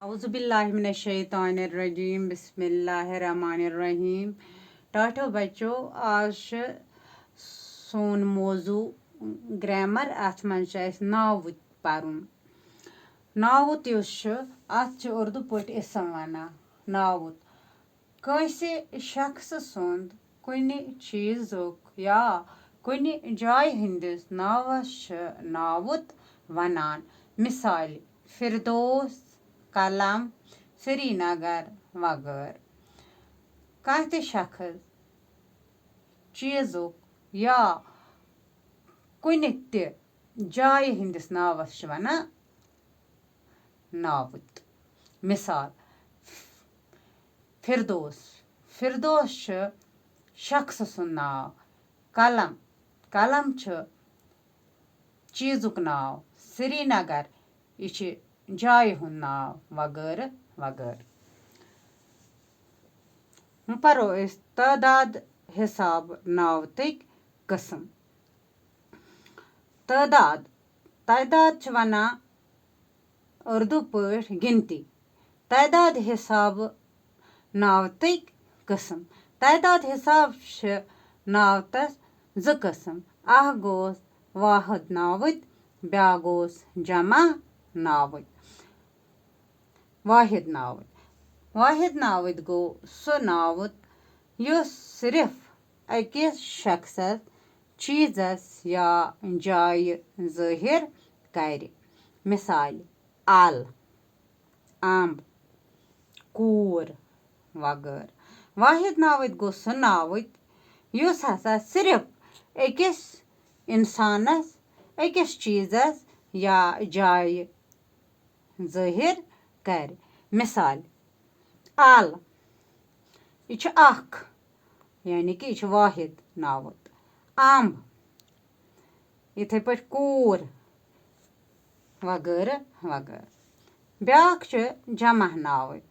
औज़ुबिल्लाहिमिनश्शैतानिर्रजीम बिस्मिल्लाहिर्रहमानिर्रहीम। टाठो बच्चों, आज सोन मौजू ग्रामर अथ मंच नावुत परुन। नावुत अथ उर्दू पट इसम वना नावुत कैसे शख्स सुंद कुनि चीजुक या कुनि जाय हिंदिस नावस नावुत वनान। मिसाल फिरदौस, कलम, श्रीनगर वगैरह। कह शख्स चीजुक या कुनि जाय हिंदिस नावस वनान नावुत। मिसाल फिरदौस, फिरदौस शख्स सुन नाव। कलम, कलम चीजुक नाव। श्रीनगर, यह जाय हुंद नाव वगैरह वगैरह। परो तादाद हिसाब नावतिक किस्म। तादाद, तादाद वना उर्दू पट गिनती। तादाद हिसाब नावतिक किस्म। तादाद हिसाब नावतस ज किस्म। गोस वाहिद नावत, ब्या गोस जमा नावत। वाहिद नावत, वाहिद नावत गो सो नावत युस सिर्फ अकिस शख्सस, चीजस या जाय ज़ाहिर कर। मिसाल अल, अम्ब, कूर वगैरह। वाहिद नावत गो सो नावत युस हसा सिर्फ अकिस इंसानस, अकिस चीजस या जाय ज़ाहिर कर। मिसाल अल, यह अख यानी कि यह वाहिद नावत। अम्ब, इथे पट कूर वगैरह वगैरह। ब्याक जमा नावत।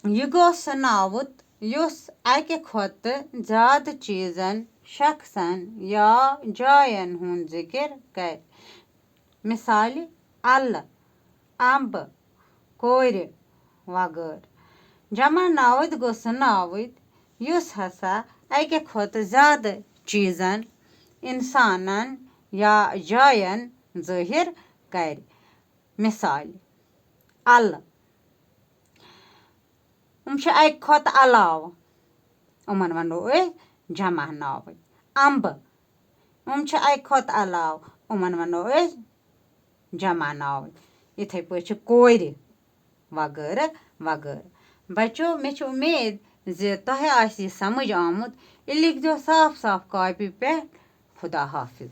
यह गो सो नावत युस अकि खोत ज्यादा चीजन, शख्सन या जायन हुंद जिक्र कर। मिसाल अल, अम्ब, कोर वगैरह। जमा नावत गो सो नावत युस हसा अकि खोत ज्यादा चीजन, इंसानन या जायन ज़ाहिर कर। मिसाल अल, अकि खोत अलाव, उमन वनो जमा नावत। अम्ब, अकि खोत अलाव, उमन वनो जमा नावत। इथे पे कोर वगैरह वगैरह। बच्चों, मे उम्मीद जे तोहे आसि समझ आमुत। लिख दो साफ साफ कॉपी पे। खुदा हाफिज।